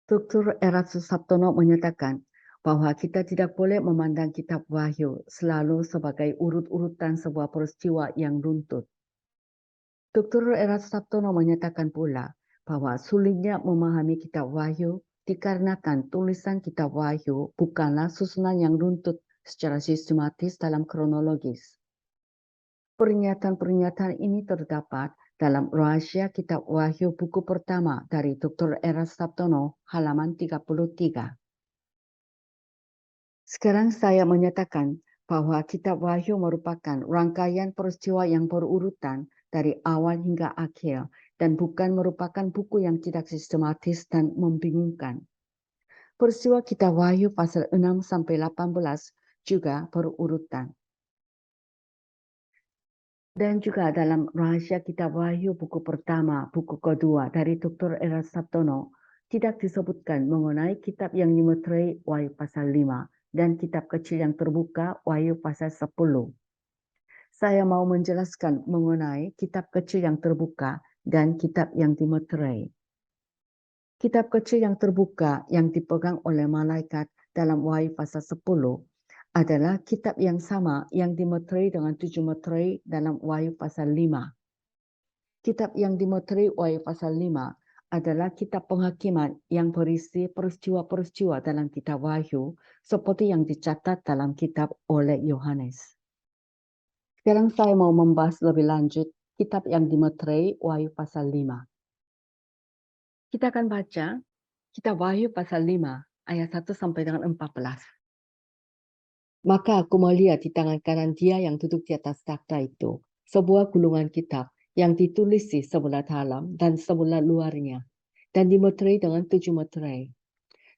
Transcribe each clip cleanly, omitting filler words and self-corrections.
Dr. Eratus Sabtono menyatakan bahwa kita tidak boleh memandang kitab Wahyu selalu sebagai urut-urutan sebuah peristiwa yang runtut. Dr. Eratus Sabtono menyatakan pula bahwa sulitnya memahami kitab Wahyu dikarenakan tulisan kitab Wahyu bukanlah susunan yang runtut secara sistematis dalam kronologis. Pernyataan-pernyataan ini terdapat dalam Rahasia Kitab Wahyu buku pertama dari Dr. Eratus Sabtono halaman 33. Sekarang saya menyatakan bahwa Kitab Wahyu merupakan rangkaian peristiwa yang berurutan dari awal hingga akhir dan bukan merupakan buku yang tidak sistematis dan membingungkan. Peristiwa Kitab Wahyu pasal 6 sampai 18 juga berurutan. Dan juga dalam Rahasia Kitab Wahyu buku pertama, buku kedua dari Dr. Eratus Sabtono, tidak disebutkan mengenai kitab yang dimeterai Wahyu pasal 5 dan kitab kecil yang terbuka Wahyu pasal 10. Saya mau menjelaskan mengenai kitab kecil yang terbuka dan kitab yang dimeterai. Kitab kecil yang terbuka yang dipegang oleh malaikat dalam Wahyu pasal 10 adalah kitab yang sama yang dimeterai dengan 7 meterai dalam Wahyu pasal 5. Kitab yang dimeterai Wahyu pasal 5 adalah kitab penghakiman yang berisi peristiwa-peristiwa dalam kitab Wahyu seperti yang dicatat dalam kitab oleh Yohanes. Sekarang saya mau membahas lebih lanjut kitab yang dimeterai Wahyu pasal 5. Kita akan baca kitab Wahyu pasal 5 ayat 1 sampai dengan 14. Maka aku melihat di tangan kanan dia yang duduk di atas takhta itu sebuah gulungan kitab yang ditulisi sebelah dalam dan sebelah luarnya dan dimeterai dengan 7 meterai.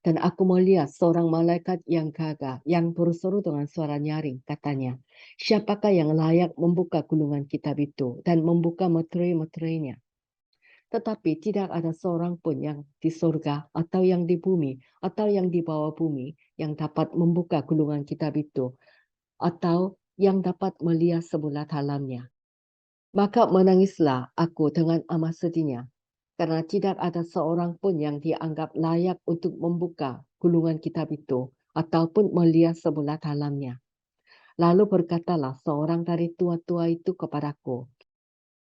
Dan aku melihat seorang malaikat yang gagah yang berseru dengan suara nyaring, katanya, siapakah yang layak membuka gulungan kitab itu dan membuka meterai-meterainya? Tetapi tidak ada seorang pun yang di surga atau yang di bumi atau yang di bawah bumi yang dapat membuka gulungan kitab itu atau yang dapat melihat sebelah dalamnya. Maka menangislah aku dengan amat sedihnya, karena tidak ada seorang pun yang dianggap layak untuk membuka gulungan kitab itu ataupun melihat sebelah dalamnya. Lalu berkatalah seorang dari tua-tua itu kepadaku,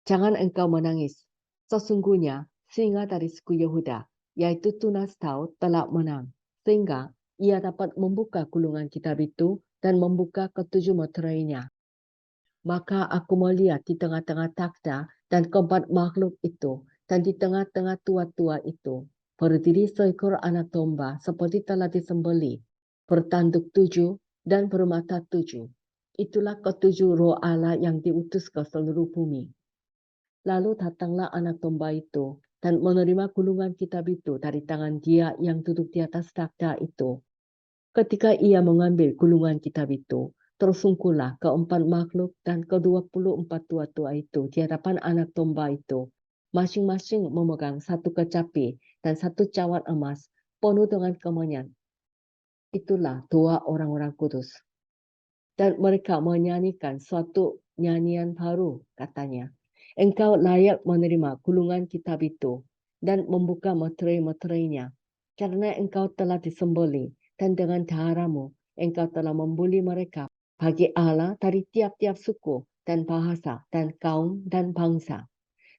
jangan engkau menangis. Sesungguhnya singa dari suku Yehuda, yaitu Tunas Daud, telah menang, sehingga ia dapat membuka gulungan kitab itu dan membuka ketujuh meterainya. Maka aku melihat di tengah-tengah takhta dan keempat makhluk itu, dan di tengah-tengah tua-tua itu, berdiri seekor anak domba seperti telah disembelih, bertanduk 7 dan bermata 7. Itulah ketujuh roh Allah yang diutus ke seluruh bumi. Lalu datanglah anak domba itu dan menerima gulungan kitab itu dari tangan dia yang duduk di atas takhta itu. Ketika ia mengambil gulungan kitab itu, tersungkurlah keempat makhluk dan ke-24 tua-tua itu di hadapan anak domba itu, masing-masing memegang satu kecapi dan satu cawan emas penuh dengan kemenyan. Itulah doa orang-orang kudus. Dan mereka menyanyikan suatu nyanyian baru, katanya. Engkau layak menerima gulungan kitab itu dan membuka meterai-meterainya, karena engkau telah disembelih dan dengan darahmu engkau telah membeli mereka bagi Allah dari tiap-tiap suku dan bahasa dan kaum dan bangsa.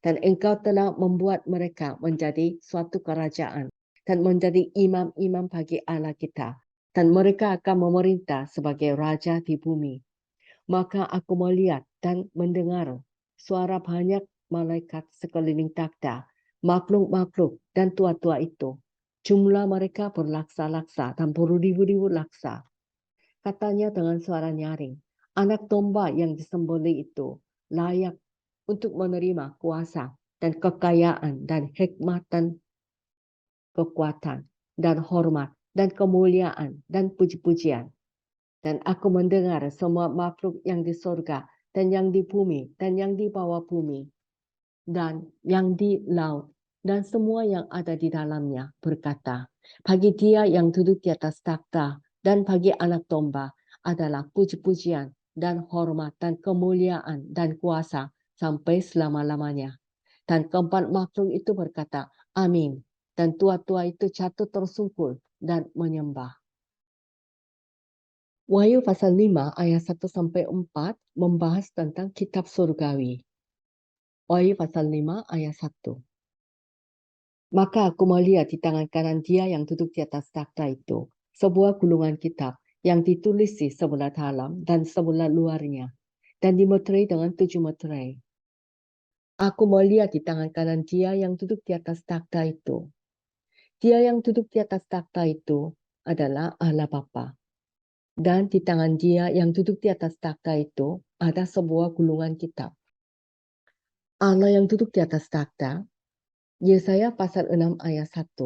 Dan engkau telah membuat mereka menjadi suatu kerajaan dan menjadi imam-imam bagi Allah kita. Dan mereka akan memerintah sebagai raja di bumi. Maka aku melihat dan mendengar suara banyak malaikat sekeliling takhta, makhluk-makhluk dan tua-tua itu. Jumlah mereka berlaksa-laksa dan beribu-ribu laksa. Katanya dengan suara nyaring, anak domba yang disembelih itu layak untuk menerima kuasa dan kekayaan dan hikmat dan kekuatan dan hormat dan kemuliaan dan puji-pujian. Dan aku mendengar semua makhluk yang di surga dan yang di bumi dan yang di bawah bumi dan yang di laut dan semua yang ada di dalamnya berkata, bagi dia yang duduk di atas takhta dan bagi anak domba adalah puji-pujian dan hormat dan kemuliaan dan kuasa sampai selama-lamanya. Dan keempat makhluk itu berkata, amin. dan tua-tua itu jatuh tersungkur dan menyembah. Wahyu pasal 5 ayat 1-4 membahas tentang kitab surgawi. Wahyu pasal 5 ayat 1. Maka aku melihat di tangan kanan dia yang duduk di atas takhta itu sebuah gulungan kitab yang ditulis di sebelah dalam dan sebelah luarnya, dan dimeterai dengan 7 meterai. Aku melihat di tangan kanan dia yang duduk di atas takhta itu. Dia yang duduk di atas takhta itu adalah Allah Bapa. Dan di tangan dia yang duduk di atas takhta itu ada sebuah gulungan kitab. Allah yang duduk di atas takhta, Yesaya pasal 6 ayat 1.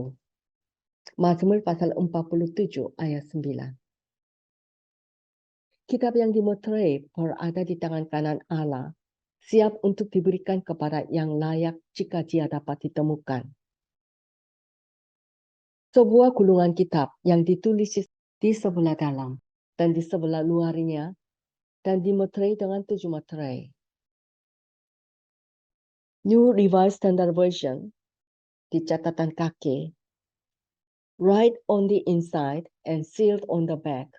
Mazmur pasal 47 ayat 9. Kitab yang dimeterai berada di tangan kanan Allah, siap untuk diberikan kepada yang layak jika dia dapat ditemukan. Sebuah gulungan kitab yang ditulis di sebelah dalam dan di sebelah luarnya dan dimeterai dengan 7 meterai. New Revised Standard Version di catatan kaki, write on the inside and sealed on the back,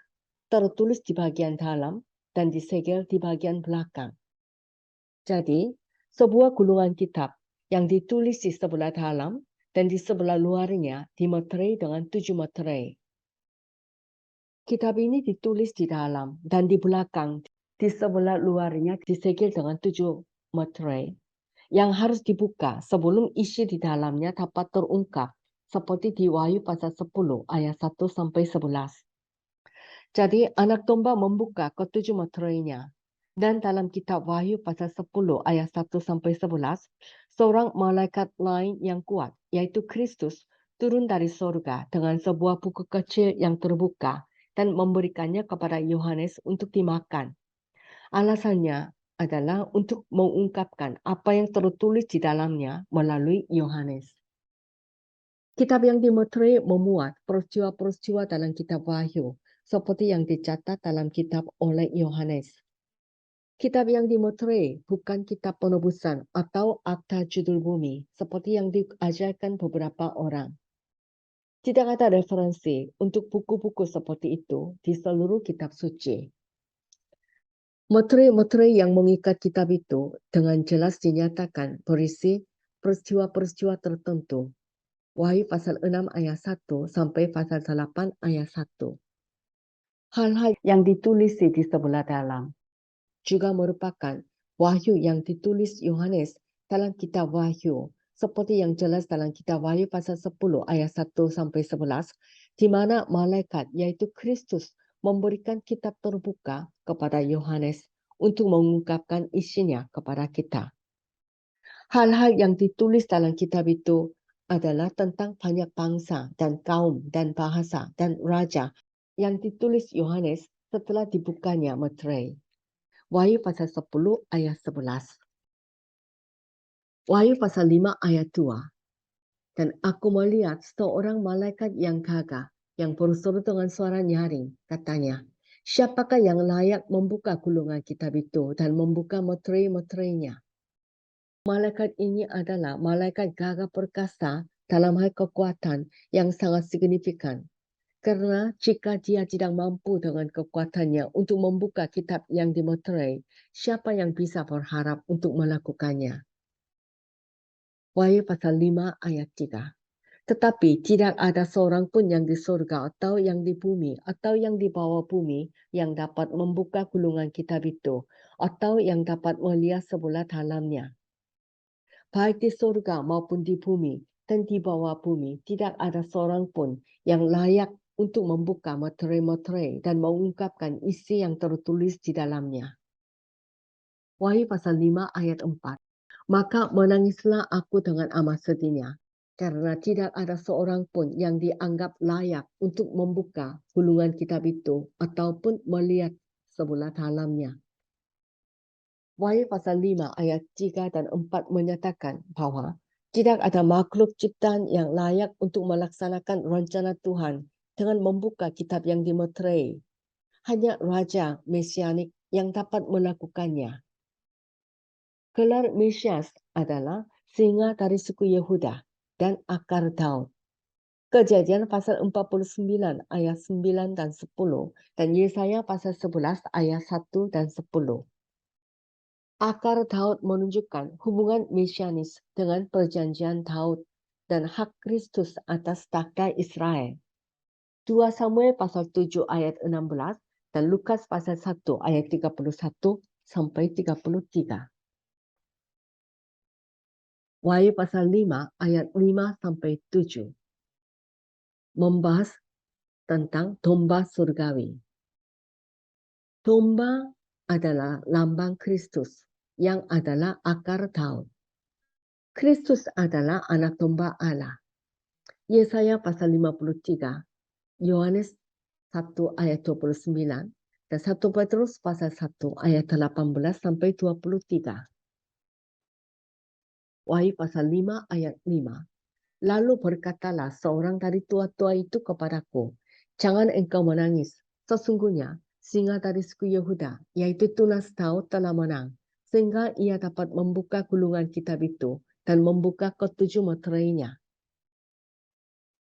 tertulis di bagian dalam dan disegel di bagian belakang. Jadi, sebuah gulungan kitab yang ditulis di sebelah dalam dan di sebelah luarnya dimeterai dengan 7 meterai. Kitab ini ditulis di dalam dan di belakang, di sebelah luarnya disegel dengan 7 meterai yang harus dibuka sebelum isi di dalamnya dapat terungkap, seperti di Wahyu pasal 10 ayat 1-11. Jadi anak domba membuka ketujuh meterainya. Dan dalam kitab Wahyu pasal 10 ayat 1-11, seorang malaikat lain yang kuat, yaitu Kristus, turun dari surga dengan sebuah buku kecil yang terbuka dan memberikannya kepada Yohanes untuk dimakan. Alasannya adalah untuk mengungkapkan apa yang tertulis di dalamnya melalui Yohanes. Kitab yang dimeterai memuat peristiwa-peristiwa dalam kitab Wahyu, seperti yang dicatat dalam kitab oleh Yohanes. Kitab yang dimeterai bukan kitab penebusan atau akta judul bumi, seperti yang diajarkan beberapa orang. Tidak ada referensi untuk buku-buku seperti itu di seluruh kitab suci. Meterai-meterai yang mengikat kitab itu dengan jelas dinyatakan berisi peristiwa-peristiwa tertentu. Wahyu pasal 6 ayat 1 sampai pasal 8 ayat 1. Hal-hal yang ditulis di sebelah dalam juga merupakan wahyu yang ditulis Yohanes dalam kitab Wahyu, seperti yang jelas dalam kitab Wahyu pasal 10 ayat 1-11, di mana malaikat yaitu Kristus memberikan kitab terbuka kepada Yohanes untuk mengungkapkan isinya kepada kita. Hal-hal yang ditulis dalam kitab itu adalah tentang banyak bangsa dan kaum dan bahasa dan raja yang ditulis Yohanes setelah dibukanya meterai. Wahyu pasal 10 ayat 11. Wahyu pasal 5 ayat 2. Dan aku melihat seorang malaikat yang gagah yang berseru dengan suara nyaring, katanya, siapakah yang layak membuka gulungan kitab itu dan membuka meterai-meterainya? Malaikat ini adalah malaikat gagah perkasa dalam hal kekuatan yang sangat signifikan. Karena jika dia tidak mampu dengan kekuatannya untuk membuka kitab yang dimeterai, siapa yang bisa berharap untuk melakukannya? Wahyu pasal 5 ayat 3. Tetapi tidak ada seorang pun yang di surga atau yang di bumi atau yang di bawah bumi yang dapat membuka gulungan kitab itu atau yang dapat melihat sebelah dalamnya. Baik di surga maupun di bumi dan di bawah bumi tidak ada seorang pun yang layak untuk membuka meterai-meterai dan mengungkapkan isi yang tertulis di dalamnya. Wahyu pasal 5 ayat 4. Maka menangislah aku dengan amat sedihnya, karena tidak ada seorang pun yang dianggap layak untuk membuka gulungan kitab itu ataupun melihat sebelah dalamnya. Wahyu pasal 5 ayat 3 dan 4 menyatakan bahwa tidak ada makhluk ciptaan yang layak untuk melaksanakan rencana Tuhan dengan membuka kitab yang dimeterai. Hanya Raja Mesianik yang dapat melakukannya. Gelar Mesias adalah singa dari suku Yehuda dan akar Daud Kejadian pasal 49 ayat 9 dan 10 dan Yesaya pasal 11 ayat 1 dan 10. Akar Daud menunjukkan hubungan mesianis dengan perjanjian Daud dan hak Kristus atas takhta Israel. 2 Samuel pasal 7 ayat 16 dan Lukas pasal 1 ayat 31 sampai 33. Wahyu pasal 5 ayat 5 sampai 7 membahas tentang domba surgawi. Domba adalah lambang Kristus yang adalah akar Daud. Kristus adalah anak domba Allah. Yesaya pasal 53, Yohanes 1 ayat 29, dan 1 Petrus pasal 1 ayat 18 sampai 23. Wahyu pasal 5 ayat 5. Lalu berkatalah seorang dari tua-tua itu kepadaku, jangan engkau menangis. Sesungguhnya singa dari suku Yehuda, yaitu tunas Daud telah menang, sehingga ia dapat membuka gulungan kitab itu dan membuka ketujuh meterainya.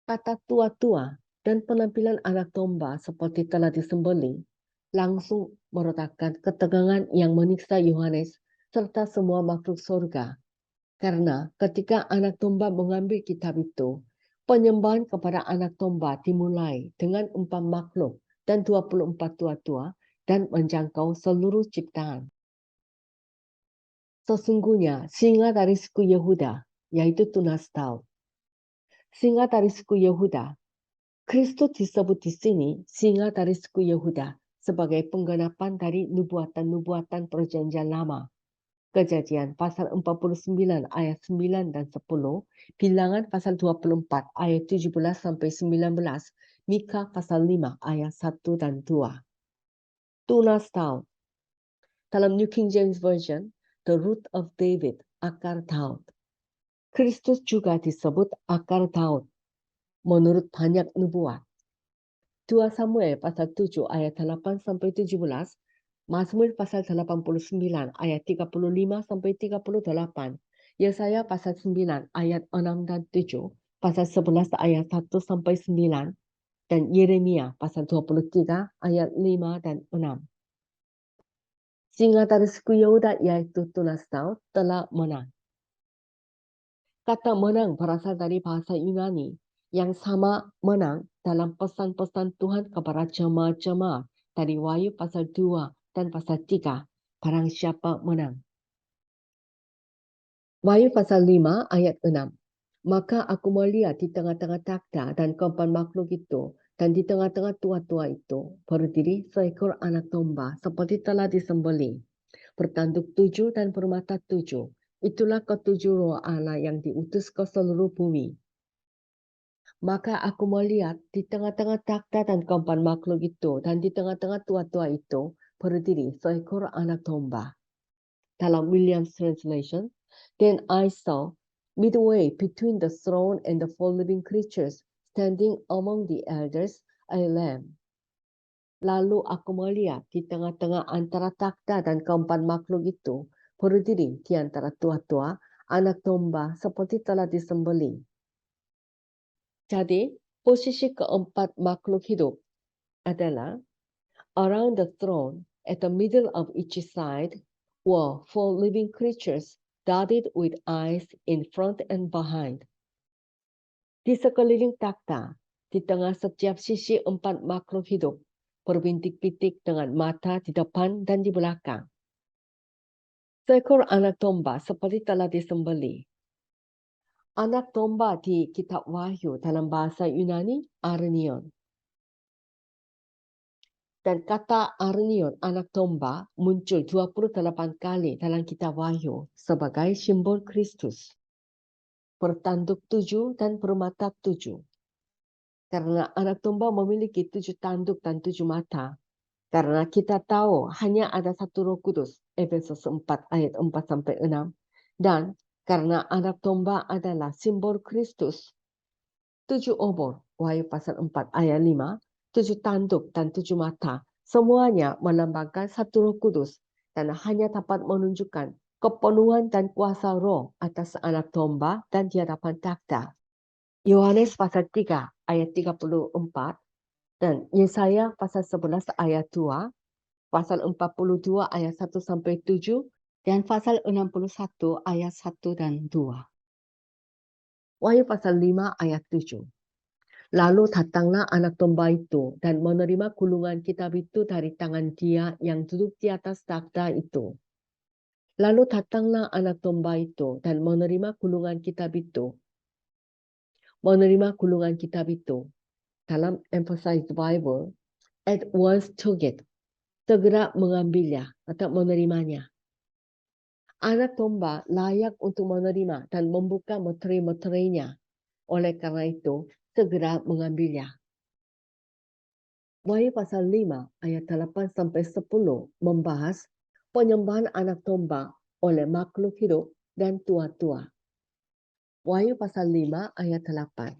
Kata tua-tua dan penampilan anak domba seperti telah disembelih langsung meredakan ketegangan yang menyiksa Yohanes serta semua makhluk surga. Karena ketika anak domba mengambil kitab itu, penyembahan kepada anak domba dimulai dengan 4 makhluk dan 24 tua-tua dan menjangkau seluruh ciptaan. Sesungguhnya singa dari suku Yehuda, yaitu tunas Daud. Singa dari suku Yehuda. Kristus disebut di sini singa dari suku Yehuda sebagai penggenapan dari nubuatan-nubuatan perjanjian lama. Kejadian pasal 49 ayat 9 dan 10, Bilangan pasal 24 ayat 17 sampai 19, Mika pasal 5 ayat 1 dan 2. Tunas Daud. Dalam New King James Version, the root of David, akar Daud. Kristus juga disebut akar Daud menurut banyak nubuat. 2 Samuel pasal 7 ayat 8 sampai 17, Mazmur pasal 89 ayat 35 sampai 38, Yesaya pasal 9 ayat 6 dan 7, pasal 11 ayat 1 sampai 9, dan Yeremia pasal 23 ayat 5 dan 6. Singa dari suku Yehuda yaitu tunas Daud telah menang. Kata menang berasal dari bahasa Yunani yang sama menang dalam pesan-pesan Tuhan kepada jemaat-jemaat dari Wahyu pasal 2 dan pasal 3, barang siapa menang. Wahyu pasal 5 ayat 6. Maka aku melihat di tengah-tengah takhta dan keempat makhluk itu, dan di tengah-tengah tua-tua itu, berdiri seekor anak domba seperti telah disembelih, bertanduk 7 dan bermata 7. Itulah ketujuh roh Allah yang diutus ke seluruh bumi. Maka aku melihat di tengah-tengah takhta dan keempat makhluk itu, dan di tengah-tengah tua-tua itu, berdiri seekor anak domba. Dalam Williams Translation, then I saw midway between the throne and the four living creatures, standing among the elders, a lamb. Lalu aku melihat di tengah-tengah antara takhta dan keempat makhluk itu, berdiri di antara tua-tua, anak domba seperti telah disembelih. Jadi, posisi keempat makhluk hidup adalah around the throne, at the middle of each side, were four living creatures dotted with eyes in front and behind. Di sekeliling takhta, di tengah setiap sisi 4 makhluk hidup, berbintik-bintik dengan mata di depan dan di belakang. Seekor anak domba seperti telah disembelih. Anak domba di kitab Wahyu dalam bahasa Yunani, Arnion. Dan kata Arnion, anak domba, muncul 28 kali dalam kitab Wahyu sebagai simbol Kristus. Bertanduk 7 dan bermata 7. Karena anak domba memiliki 7 tanduk dan 7 mata. Karena kita tahu hanya ada satu Roh Kudus, Efesus 4 ayat 4-6. Dan karena anak domba adalah simbol Kristus, 7 obor, Wahyu pasal 4 ayat 5, 7 tanduk dan 7 mata, semuanya melambangkan satu Roh Kudus dan hanya dapat menunjukkan kepenuhan dan kuasa roh atas anak domba dan di hadapan takhta. Yohanes pasal 3 ayat 34 dan Yesaya pasal 11 ayat 2, pasal 42 ayat 1 sampai 7 dan pasal 61 ayat 1 dan 2. Wahyu pasal 5 ayat 7. Lalu datanglah anak domba itu dan menerima gulungan kitab itu dari tangan dia yang duduk di atas takhta itu. Lalu datanglah anak domba itu dan menerima gulungan kitab itu. Menerima gulungan kitab itu. Dalam Emphasized Bible, at once took it. Segera mengambilnya atau menerimanya. Anak domba layak untuk menerima dan membuka meterai-meterainya. Oleh karena itu, segera mengambilnya. Wahyu pasal 5 ayat 8 sampai 10 membahas penyembahan anak domba oleh makhluk hidup dan tua-tua. Wahyu pasal 5 ayat 8.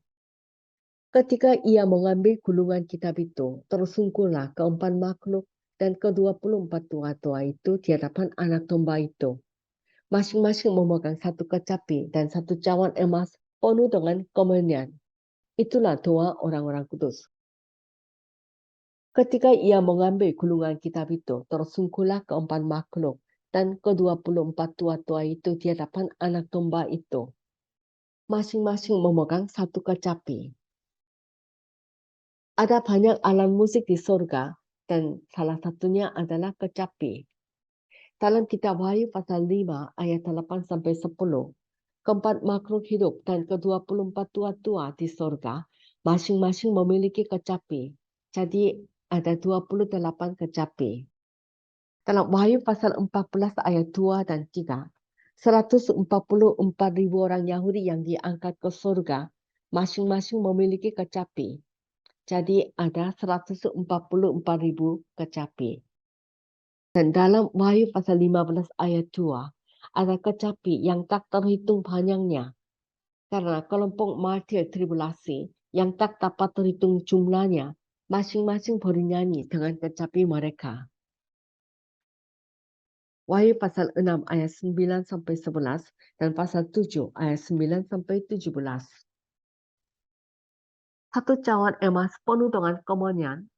Ketika ia mengambil gulungan kitab itu, tersungkurlah keempat makhluk dan ke-24 tua-tua itu di hadapan anak domba itu. Masing-masing memegang satu kecapi dan satu cawan emas penuh dengan kemenyan. Itulah doa orang-orang kudus. Ketika ia mengambil gulungan kitab itu, tersungkurlah keempat makhluk dan ke-24 tua-tua itu di hadapan anak domba itu. Masing-masing memegang satu kecapi. Ada banyak alat musik di surga dan salah satunya adalah kecapi. Dalam kitab Wahyu pasal 5 ayat 8 sampai 10, keempat makhluk hidup dan ke-24 tua-tua di surga masing-masing memiliki kecapi. Jadi ada 28 kecapi. Dalam Wahyu pasal 14 ayat 2 dan 3, 144.000 orang Yahudi yang diangkat ke surga masing-masing memiliki kecapi. Jadi ada 144.000 kecapi. Dan dalam Wahyu pasal 15 ayat 2, ada kecapi yang tak terhitung panjangnya. Karena kelompok martir tribulasi yang tak dapat terhitung jumlahnya, masing-masing bernyanyi dengan kecapi mereka. Wahyu pasal 6 ayat 9 sampai 11 dan pasal 7 ayat 9 sampai 17. Satu cawan emas penuh dengan kemenyan,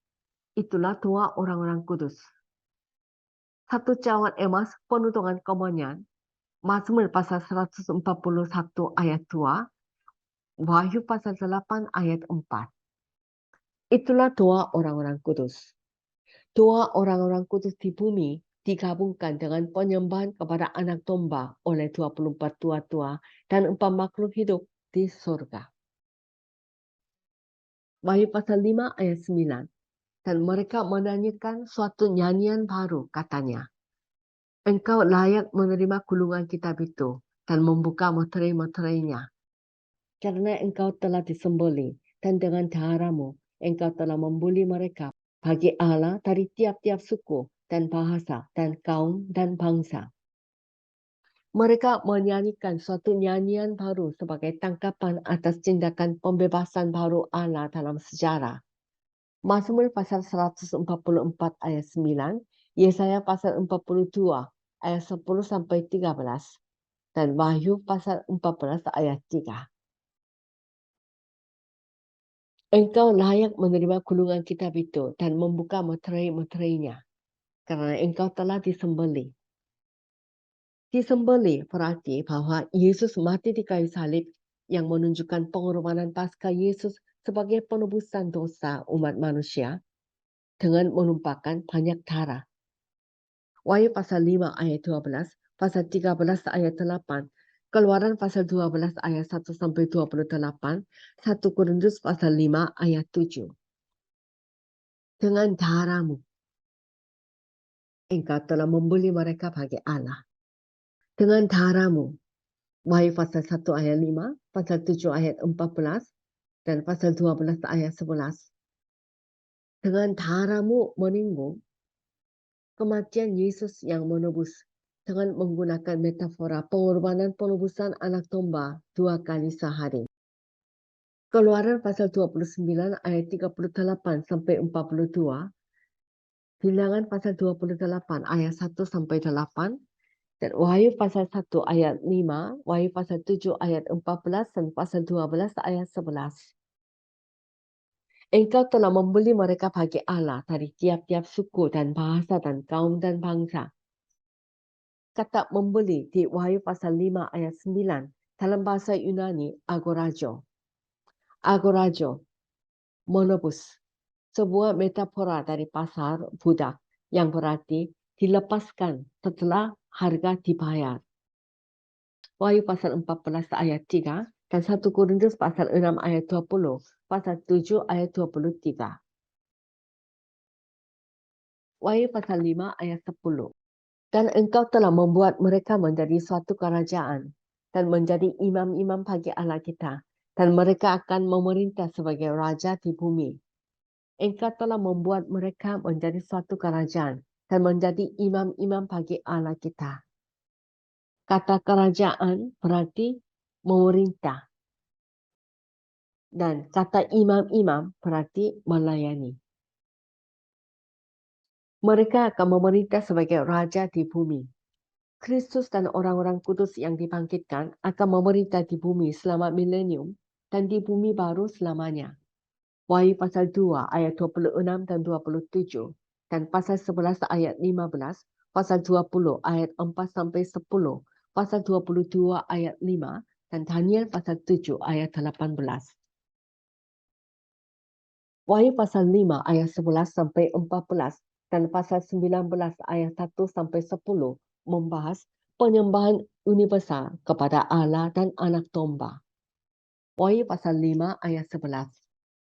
itulah doa orang-orang kudus. Satu cawan emas penuh dengan kemenyan, Mazmur pasal 141 ayat 2, Wahyu pasal 8 ayat 4. Itulah doa orang-orang kudus. Doa orang-orang kudus di bumi digabungkan dengan penyembahan kepada anak domba oleh 24 tua-tua dan 4 makhluk hidup di surga. Wahyu pasal 5 ayat 9. Dan mereka menyanyikan suatu nyanyian baru, katanya. Engkau layak menerima gulungan kitab itu dan membuka meterai-meterainya. Karena engkau telah disembelih dan dengan darahmu engkau telah membeli mereka bagi Allah dari tiap-tiap suku dan bahasa dan kaum dan bangsa. Mereka menyanyikan suatu nyanyian baru sebagai tangkapan atas tindakan pembebasan baru Allah dalam sejarah. Mazmur pasal 144 ayat 9, Yesaya pasal 42 ayat 10 sampai 13, dan Wahyu pasal 14 ayat 3. Engkau layak menerima gulungan kitab itu dan membuka meterai-meterainya, karena engkau telah disembelih. Disembelih berarti bahwa Yesus mati di kayu salib yang menunjukkan pengorbanan Paskah Yesus sebagai penebusan dosa umat manusia dengan menumpahkan banyak darah. Wahyu pasal 5 ayat 12, pasal 13 ayat 8, Keluaran pasal 12 ayat 1 sampai 28, 1 Korintus pasal 5 ayat 7. Dengan darahmu engkau telah membeli mereka bagi Allah. Dengan darahmu, Wahyu pasal 1 ayat 5, pasal 7 ayat 14, dan pasal 12 ayat 11. Dengan darahmu meninggung kematian Yesus yang menebus dengan menggunakan metafora pengorbanan penebusan anak domba 2 kali sehari. Keluaran pasal 29 ayat 38 sampai 42, Bilangan pasal 28 ayat 1 sampai 8, Dan Wahyu pasal 1 ayat 5, Wahyu pasal 7 ayat 14, dan pasal 12 ayat 11. Engkau telah membeli mereka bagi Allah dari tiap-tiap suku dan bahasa dan kaum dan bangsa. Kata membeli di Wahyu pasal 5 ayat 9 dalam bahasa Yunani agorajo. Agorajo, menebus, sebuah metafora dari pasar budak yang berarti dilepaskan setelah harga dibayar. Wahyu pasal 14 ayat 3 dan 1 Korintus pasal 6 ayat 20, pasal 7 ayat 23. Wahyu pasal 5 ayat 10. Dan engkau telah membuat mereka menjadi suatu kerajaan dan menjadi imam-imam bagi Allah kita, dan mereka akan memerintah sebagai raja di bumi. Engkau telah membuat mereka menjadi suatu kerajaan dan menjadi imam-imam bagi Allah kita. Kata kerajaan berarti memerintah. Dan kata imam-imam berarti melayani. Mereka akan memerintah sebagai raja di bumi. Kristus dan orang-orang kudus yang dibangkitkan akan memerintah di bumi selama milenium dan di bumi baru selamanya. Wahyu pasal 2 ayat 26 dan 27 dan pasal 11 ayat 15, pasal 20 ayat 4 sampai 10, pasal 22 ayat 5 dan Daniel pasal 7 ayat 18. Wahyu pasal 5 ayat 11 sampai 14 dan pasal 19 ayat 1 sampai 10 membahas penyembahan universal kepada Allah dan Anak Domba. Wahyu pasal 5 ayat 11.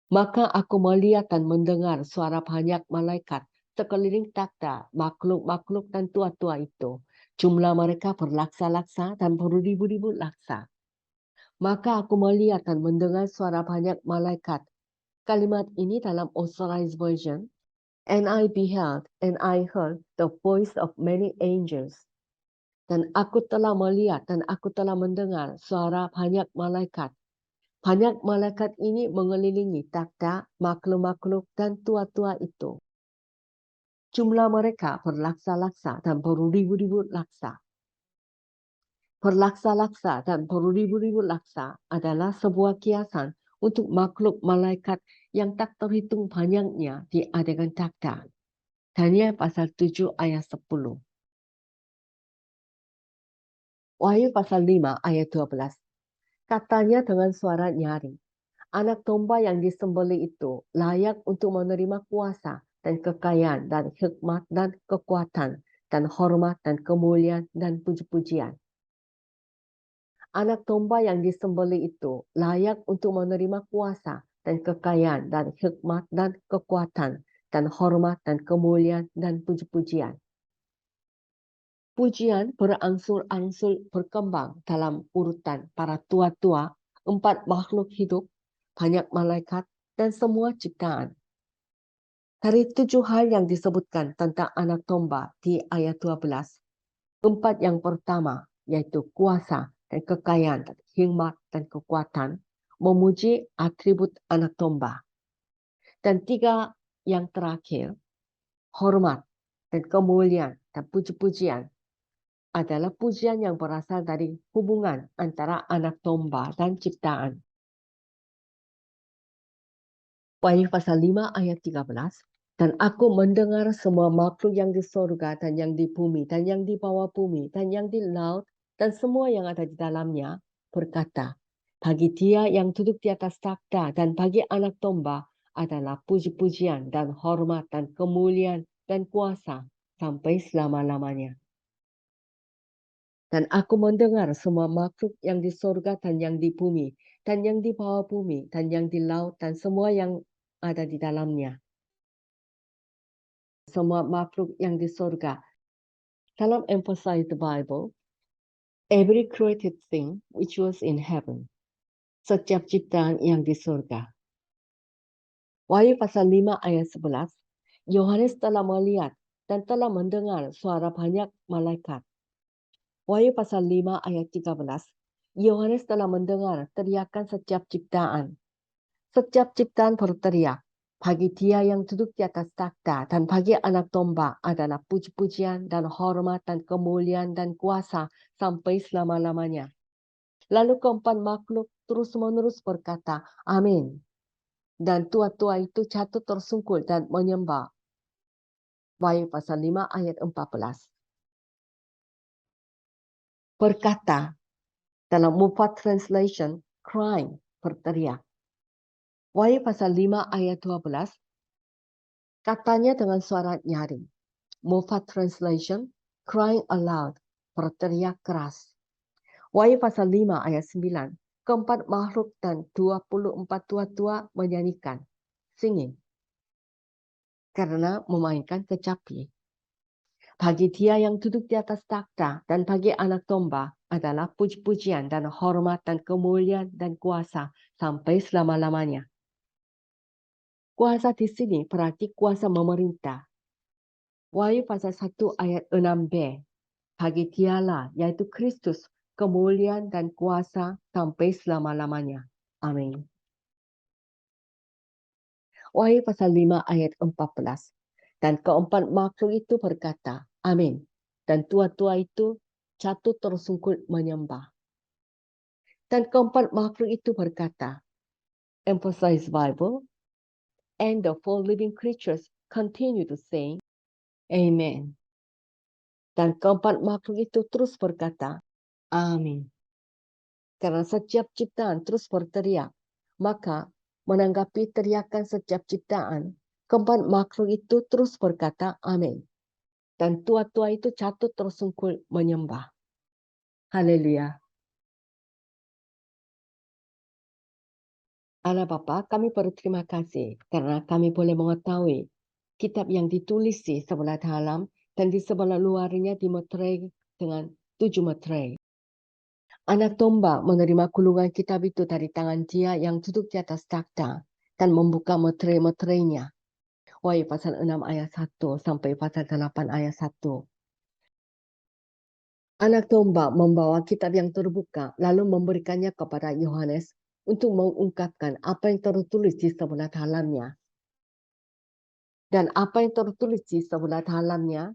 Maka aku melihat dan mendengar suara banyak malaikat sekeliling takhta, makhluk-makhluk dan tua-tua itu. Jumlah mereka berlaksa-laksa dan beribu-ribu laksa. Maka aku melihat dan mendengar suara banyak malaikat. Kalimat ini dalam Authorized Version. And I beheld and I heard the voice of many angels. Dan aku telah melihat dan aku telah mendengar suara banyak malaikat. Banyak malaikat ini mengelilingi takhta, makhluk-makhluk dan tua-tua itu. Jumlah mereka berlaksa-laksa dan beribu-ribu laksa. Berlaksa-laksa dan beribu-ribu laksa adalah sebuah kiasan untuk makhluk malaikat yang tak terhitung banyaknya di adegan takhta. Daniel pasal 7 ayat 10. Wahyu pasal 5 ayat 12. Katanya dengan suara nyaring, anak domba yang disembelih itu layak untuk menerima kuasa dan kekayaan dan hikmat dan kekuatan dan hormat dan kemuliaan dan puji-pujian. Anak domba yang disembelih itu layak untuk menerima kuasa dan kekayaan dan hikmat dan kekuatan dan hormat dan kemuliaan dan puji-pujian. Pujian berangsur-angsur berkembang dalam urutan para tua-tua, 4 makhluk hidup, banyak malaikat, dan semua ciptaan. Dari 7 hal yang disebutkan tentang anak domba di ayat 12, 4 yang pertama, yaitu kuasa dan kekayaan, dan hikmat dan kekuatan, memuji atribut anak domba. Dan 3 yang terakhir, hormat dan kemuliaan dan puji-pujian, adalah pujian yang berasal dari hubungan antara anak domba dan ciptaan. Wahyu pasal 5 ayat 13. Dan aku mendengar semua makhluk yang di surga dan yang di bumi dan yang di bawah bumi dan yang di laut dan semua yang ada di dalamnya berkata, bagi Dia yang duduk di atas takhta dan bagi anak domba adalah puji-pujian dan hormat dan kemuliaan dan kuasa sampai selama-lamanya. Dan aku mendengar semua makhluk yang di surga dan yang di bumi, dan yang di bawah bumi, dan yang di laut, dan semua yang ada di dalamnya. Semua makhluk yang di surga. Dalam Emphasize the Bible, every created thing which was in heaven. Setiap ciptaan yang di surga. Wahyu pasal 5 ayat 11, Yohanes telah melihat dan telah mendengar suara banyak malaikat. Wahyu pasal 5 ayat 13, Yohanes telah mendengar teriakan setiap ciptaan. Setiap ciptaan berteriak, Bagi Dia yang duduk di atas takhta dan bagi Anak Domba adalah puji-pujian dan hormat dan kemuliaan dan kuasa sampai selama-lamanya. Lalu keempat makhluk terus-menerus berkata, Amin. Dan tua-tua itu jatuh tersungkur dan menyembah. Wahyu pasal 5 ayat 14. Berkata, dalam Mufat Translation, crying, berteriak. Wahyu pasal 5 ayat 12, katanya dengan suara nyaring. Mufat Translation, crying aloud, berteriak keras. Wahyu pasal 5 ayat 9, keempat makhluk dan 24 tua-tua menyanyikan, singing, karena memainkan kecapi. Bagi Dia yang duduk di atas takhta dan bagi Anak Domba adalah puji-pujian dan hormat dan kemuliaan dan kuasa sampai selama-lamanya. Kuasa di sini berarti kuasa memerintah. Wahyu pasal 1 ayat 6b. Bagi Dialah, yaitu Kristus, kemuliaan dan kuasa sampai selama-lamanya. Amin. Wahyu pasal 5 ayat 14. Dan keempat makhluk itu berkata, Amin. Dan tua-tua itu jatuh tersungkur menyembah. Dan keempat makhluk itu berkata, Emphasize Bible, and the four living creatures continue to say, Amen. Dan keempat makhluk itu terus berkata, Amin. Karena setiap ciptaan terus berteriak, maka menanggapi teriakan setiap ciptaan, keempat makhluk itu terus berkata, Amin. Dan tua-tua itu jatuh tersungkur menyembah. Haleluya. Allah Bapa, kami berterima kasih karena kami boleh mengetahui kitab yang ditulis di sebelah dalam dan di sebelah luarnya dimeterai dengan 7 meterai. Anak Domba menerima gulungan kitab itu dari tangan Dia yang duduk di atas takhta dan membuka meterai-meterainya. Wahyu pasal 6 ayat 1 sampai pasal 8 ayat 1. Anak Domba membawa kitab yang terbuka lalu memberikannya kepada Yohanes untuk mengungkapkan apa yang tertulis di sebelah dalamnya. Dan apa yang tertulis di sebelah dalamnya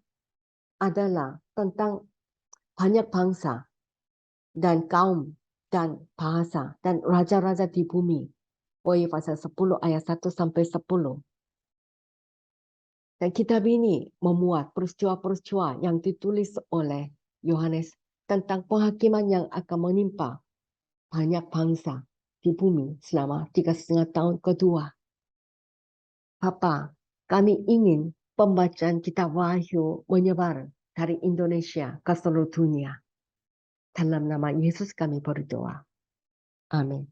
adalah tentang banyak bangsa dan kaum dan bahasa dan raja-raja di bumi. Wahyu pasal 10 ayat 1 sampai 10. Dan kitab ini memuat peristiwa-peristiwa yang ditulis oleh Yohanes tentang penghakiman yang akan menimpa banyak bangsa di bumi selama 3,5 tahun kedua. Bapa, kami ingin pembacaan kitab Wahyu menyebar dari Indonesia ke seluruh dunia. Dalam nama Yesus kami berdoa. Amin.